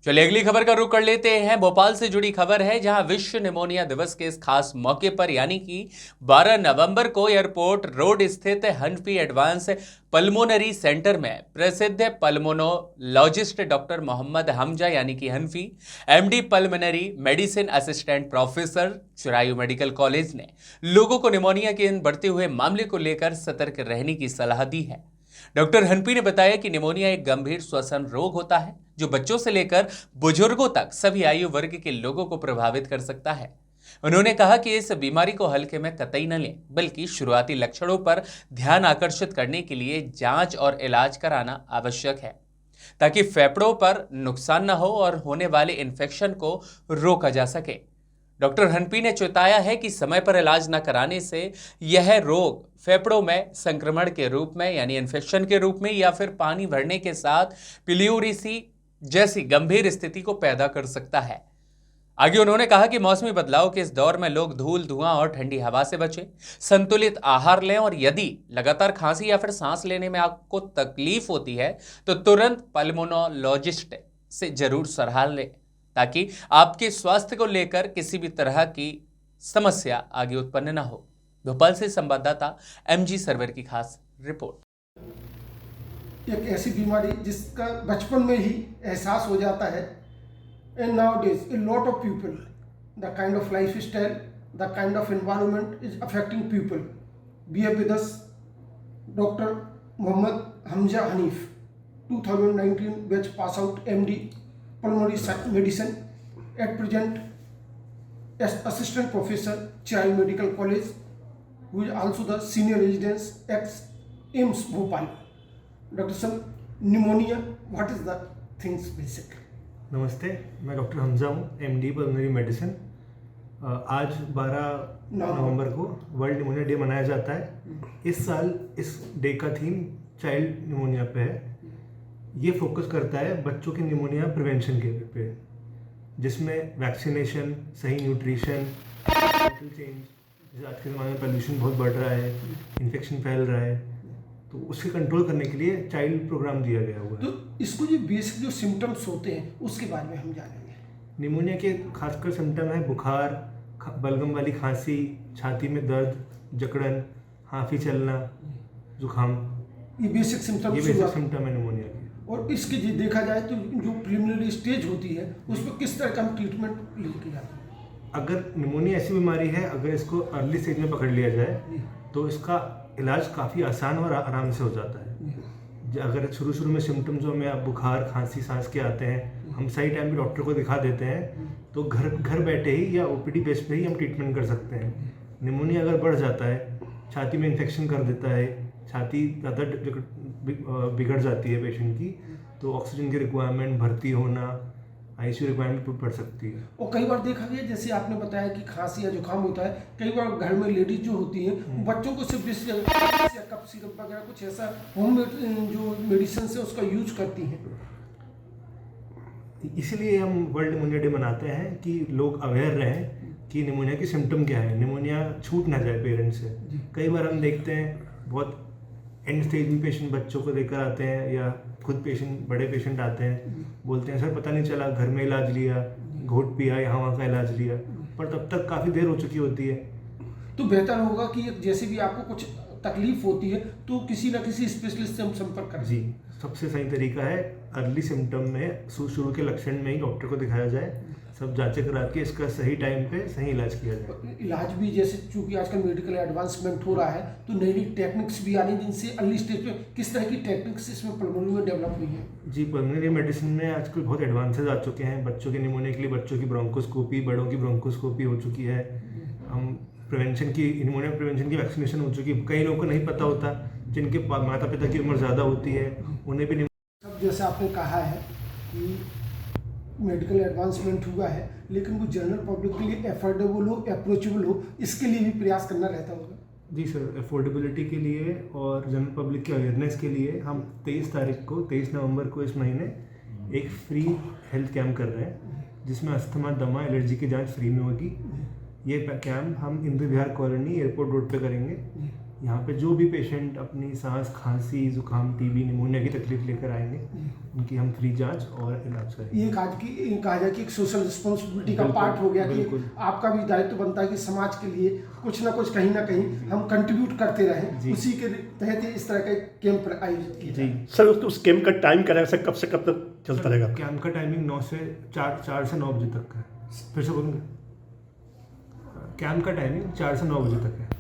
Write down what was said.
चलिए अगली खबर का रुख कर लेते हैं। भोपाल से जुड़ी खबर है, जहां विश्व निमोनिया दिवस के इस खास मौके पर यानी कि 12 नवंबर को एयरपोर्ट रोड स्थित हनफी एडवांस पल्मोनरी सेंटर में प्रसिद्ध पल्मोनोलॉजिस्ट डॉक्टर मोहम्मद हमजा यानी कि Hanfi, MD pulmonary medicine assistant professor, Chirayu medical college ने लोगों को निमोनिया के इन बढ़ते हुए मामले को लेकर सतर्क रहने की सलाह दी है। डॉक्टर हनफी ने बताया कि निमोनिया एक गंभीर श्वसन रोग होता है जो बच्चों से लेकर बुजुर्गों तक सभी आयु वर्ग के लोगों को प्रभावित कर सकता है। उन्होंने कहा कि इस बीमारी को हल्के में कतई न लें, बल्कि शुरुआती लक्षणों पर ध्यान आकर्षित करने के लिए जांच और इलाज कराना आवश्यक है, ताकि फेफड़ों पर नुकसान न हो और होने वाले इन्फेक्शन को रोका जा सके। डॉक्टर हनफी ने चेताया है कि समय पर इलाज न कराने से यह रोग फेफड़ों में संक्रमण के रूप में यानी इन्फेक्शन के रूप में या फिर पानी भरने के साथ प्लीयूरिसी जैसी गंभीर स्थिति को पैदा कर सकता है। आगे उन्होंने कहा कि मौसमी बदलाव के इस दौर में लोग धूल, धुआं और ठंडी हवा से बचें, संतुलित आहार लें और यदि लगातार खांसी या फिर सांस लेने में आपको तकलीफ होती है तो तुरंत पल्मोनोलॉजिस्ट से जरूर सलाह लें, ताकि आपके स्वास्थ्य को लेकर किसी भी तरह की समस्या आगे उत्पन्न न हो। भोपाल से संवाददाता एमजी सर्वर की खास रिपोर्ट। एक ऐसी बीमारी जिसका बचपन में ही एहसास हो जाता है। And nowadays a lot of people, the kind of lifestyle, the kind of environment is affecting people. We have with us Dr. Mohammad Hamza Hanif, 2019 batch pass out MD pulmonary medicine, at present as assistant professor Chirai Medical College, who is also the senior residence ex AIIMS Bhopal. Doctor साहब, pneumonia what is the things basic? नमस्ते, मैं doctor Hamza हूँ, MD pulmonary medicine. आज 12 नवंबर को world pneumonia day मनाया जाता है। इस साल इस डे का थीम चाइल्ड निमोनिया पे है। ये फोकस करता है बच्चों के निमोनिया प्रिवेंशन के पे, जिसमें वैक्सीनेशन, सही न्यूट्रिशन, चेंज, जैसे आज के ज़माने में पोल्यूशन बहुत बढ़ रहा है, इन्फेक्शन फैल रहा है, तो उससे कंट्रोल करने के लिए चाइल्ड प्रोग्राम दिया गया हुआ है। तो इसको जो बेसिक जो सिम्टम्स होते हैं उसके बारे में हम जानेंगे। निमोनिया के खासकर सिम्टम है बुखार, बलगम वाली खांसी, छाती में दर्द, जकड़न, हांफी चलना, जुकाम। ये बेसिक सिम्टम है निमोनिया के। और इसके जो देखा जाए तो जो प्रिलिमिनरी स्टेज होती है उस पर किस तरह का हम ट्रीटमेंट लेके जाते हैं? अगर निमोनिया ऐसी बीमारी है, अगर इसको अर्ली स्टेज में पकड़ लिया जाए तो इसका इलाज काफ़ी आसान और आराम से हो जाता है। अगर शुरू में सिम्टम्स जो हमें बुखार, खांसी, सांस के आते हैं, हम सही टाइम पे डॉक्टर को दिखा देते हैं तो घर बैठे ही या ओपीडी बेस पे ही हम ट्रीटमेंट कर सकते हैं। निमोनिया अगर बढ़ जाता है, छाती में इन्फेक्शन कर देता है, छाती ज़्यादा बिगड़ जाती है पेशेंट की, तो ऑक्सीजन की रिक्वायरमेंट, भर्ती होना, आईसीयू रिक्वायरमेंट पड़ सकती है। और कई बार देखा गया, जैसे आपने बताया कि खांसी या जुकाम होता है, कई बार घर में लेडीज जो होती हैं बच्चों को सिर्फ कफ सिरप वगैरह कुछ ऐसा होम जो मेडिसिन है उसका यूज करती हैं। इसीलिए हम वर्ल्ड निमोनिया डे मनाते हैं कि लोग अवेयर रहें कि निमोनिया की सिम्टम क्या है, निमोनिया छूट ना जाए पेरेंट्स से। कई बार हम देखते हैं बहुत एंड स्टेज में पेशेंट बच्चों को लेकर आते हैं या खुद बड़े पेशेंट आते हैं, बोलते हैं सर पता नहीं चला, घर में इलाज लिया, घोट पिया, यहाँ वहाँ का इलाज लिया, पर तब तक काफ़ी देर हो चुकी होती है। तो बेहतर होगा कि जैसे भी आपको कुछ तकलीफ होती है तो किसी न किसी स्पेशलिस्ट से हम संपर्क करें। जी, सबसे सही तरीका है अर्ली सिम्टम में, शुरू के लक्षण में ही डॉक्टर को दिखाया जाए, सब जांचें करा के इसका सही टाइम पे सही इलाज किया जाए। इलाज भी जैसे चूंकि आजकल मेडिकल एडवांसमेंट हो रहा है तो नई नई टेक्निक्स भी आ रही हैं, जिनसे अर्ली स्टेज पे किस तरह की टेक्निक्स इसमें पल्मोनरी में डेवलप हुई है? जी, पल्मोनरी मेडिसिन में आजकल बहुत एडवांसेज आ चुके हैं। बच्चों के निमोनिया के लिए बच्चों की ब्रोंकोस्कोपी, बड़ों की ब्रोंकोस्कोपी हो चुकी है। हम प्रिवेंशन की, निमोनिया प्रिवेंशन की वैक्सीनेशन हो चुकी है। कई लोगों को नहीं पता होता, जिनके माता पिता की उम्र ज़्यादा होती है, उन्हें भी जैसे आपने कहा है कि मेडिकल एडवांसमेंट हुआ है, लेकिन वो जनरल पब्लिक के लिए अफोर्डेबल हो, अप्रोचेबल हो, इसके लिए भी प्रयास करना रहता होगा। जी सर, अफोर्डेबिलिटी के लिए और जनरल पब्लिक के अवेयरनेस के लिए हम 23 नवंबर को इस महीने एक फ्री हेल्थ कैंप कर रहे हैं, जिसमें अस्थमा, दमा, एलर्जी की जांच फ्री में होगी। ये कैंप हम इंद्र विहार कॉलोनी एयरपोर्ट रोड पे करेंगे यहाँ पे जो भी पेशेंट अपनी सांस, खांसी, जुकाम, टीबी, निमोनिया की तकलीफ लेकर आएंगे, उनकी हम फ्री जांच और इलाज करेंगे। ये कहा जाए कि एक सोशल रिस्पॉन्सिबिलिटी का बिल्कुल, पार्ट हो गया कि बिल्कुल। आपका भी दायित्व बनता है कि समाज के लिए कुछ ना कुछ कहीं ना कहीं हम कंट्रीब्यूट करते रहें। जी। उसी के तहत ही इस तरह के कैंप आयोजित किए जी। जाते हैं। सर उस कैंप का टाइम क्या रहेगा सर, कब से कब तक चलता रहेगा? कैंप का टाइमिंग 9 से 4 से 9 बजे तक का है। फिर से बोलूँगा, कैंप का टाइमिंग 4 से 9 बजे तक है।